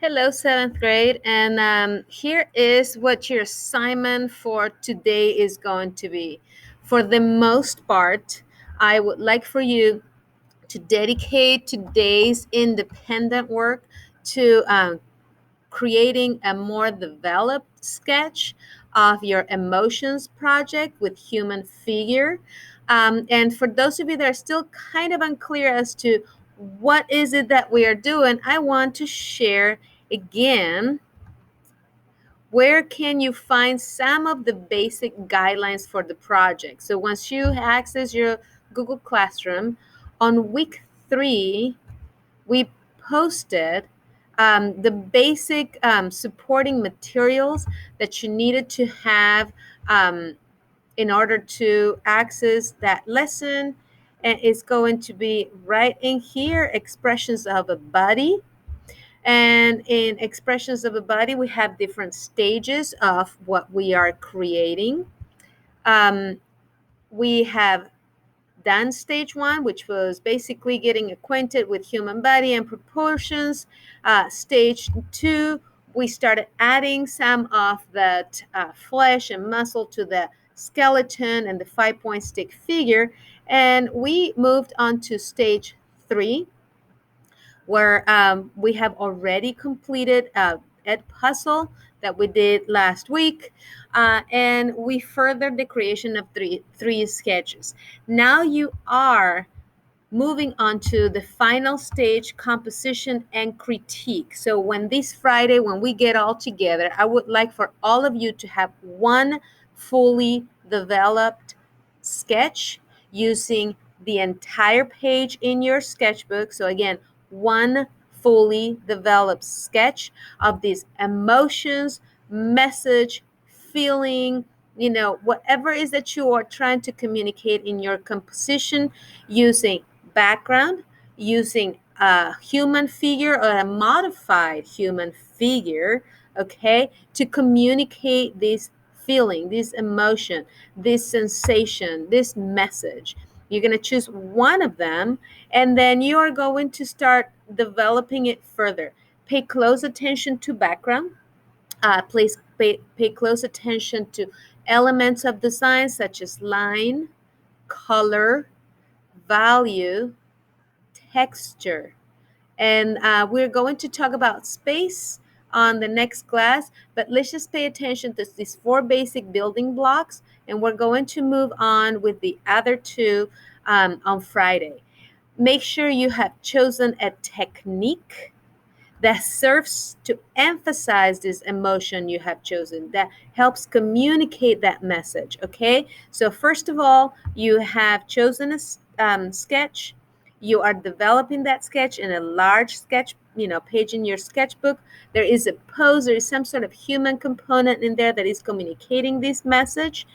Hello, seventh grade, and here is what your assignment for today is going to be. For the most part, I would like for you to dedicate today's independent work to creating a more developed sketch of your emotions project with human figure. And for those of you that are still kind of unclear as to what is it that we are doing, I want to share again where can you find some of the basic guidelines for the project. So once you access your Google Classroom, on week 3 we posted the basic supporting materials that you needed to have um, in order to access that lesson. And it's going to be right in here, expressions of a body. And in expressions of a body, we have different stages of what we are creating. Um, we have done stage 1, which was basically getting acquainted with human body and proportions. Stage 2, we started adding some of that flesh and muscle to the skeleton and the 5-point stick figure. And we moved on to stage 3, where we have already completed a Ed puzzle that we did last week, and we furthered the creation of three sketches. Now you are moving on to the final stage, composition and critique. So when this Friday, when we get all together, I would like for all of you to have one fully developed sketch using the entire page in your sketchbook. So again, one fully developed sketch of these emotions, message, feeling, whatever is that you are trying to communicate in your composition, using background, using a human figure or a modified human figure, okay, to communicate this feeling, this emotion, this sensation, this message. You're going to choose one of them, and then you are going to start developing it further. Pay close attention to background. Please pay close attention to elements of design such as line, color, value, texture. And we're going to talk about space on the next class, but let's just pay attention to these 4 basic building blocks, and we're going to move on with the other 2 on Friday. Make sure you have chosen a technique that serves to emphasize this emotion you have chosen, that helps communicate that message. Okay, so first of all, you have chosen a sketch. You are developing that sketch in a large sketch page in your sketchbook. There is a pose, there is some sort of human component in there that is communicating this message.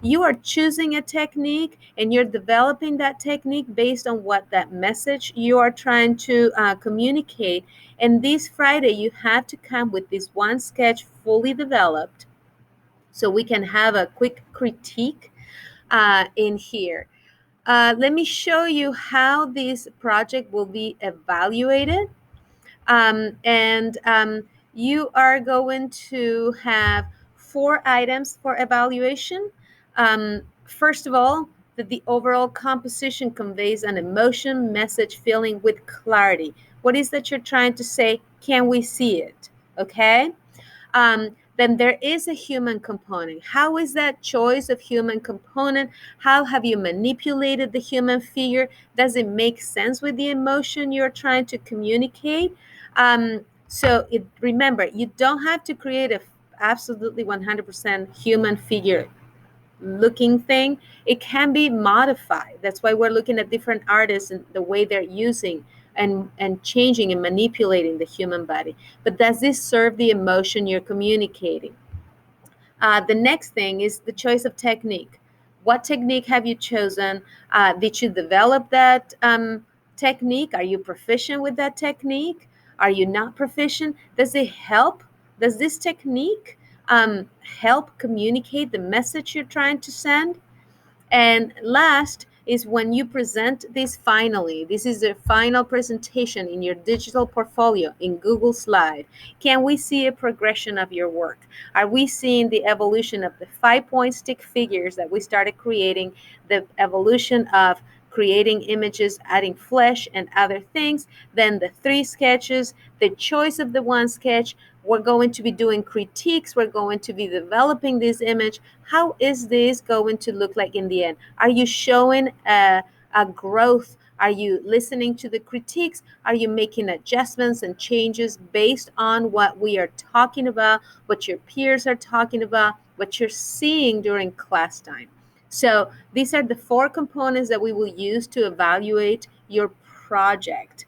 You are choosing a technique, and you're developing that technique based on what that message you are trying to communicate. And this Friday, you have to come with this one sketch fully developed so we can have a quick critique in here. Let me show you how this project will be evaluated. And you are going to have 4 items for evaluation. First of all, that the overall composition conveys an emotion, message, feeling with clarity. What is that you're trying to say? Can we see it? Okay. Then there is a human component. How is that choice of human component? How have you manipulated the human figure? Does it make sense with the emotion you're trying to communicate? Remember, you don't have to create a absolutely 100% human figure looking thing. It can be modified. That's why we're looking at different artists and the way they're using and changing and manipulating the human body. But does this serve the emotion you're communicating? The next thing is the choice of technique. What technique have you chosen? Did you develop that technique? Are you proficient with that technique? Are you not proficient? Does it help? Does this technique help communicate the message you're trying to send? And last is when you present this finally, this is the final presentation in your digital portfolio in Google Slide. Can we see a progression of your work? Are we seeing the evolution of the 5-point stick figures that we started creating, the evolution of creating images, adding flesh and other things, then the 3 sketches, the choice of the 1 sketch? We're going to be doing critiques. We're going to be developing this image. How is this going to look like in the end? Are you showing a growth? Are you listening to the critiques? Are you making adjustments and changes based on what we are talking about, what your peers are talking about, what you're seeing during class time? So these are the 4 components that we will use to evaluate your project.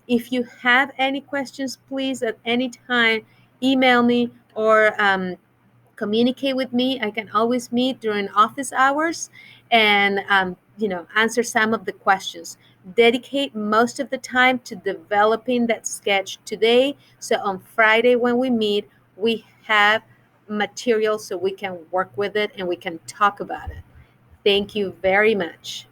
If you have any questions, please at any time email me or communicate with me. I can always meet during office hours and answer some of the questions. Dedicate most of the time to developing that sketch today. So on Friday when we meet, we have material so we can work with it and we can talk about it. Thank you very much.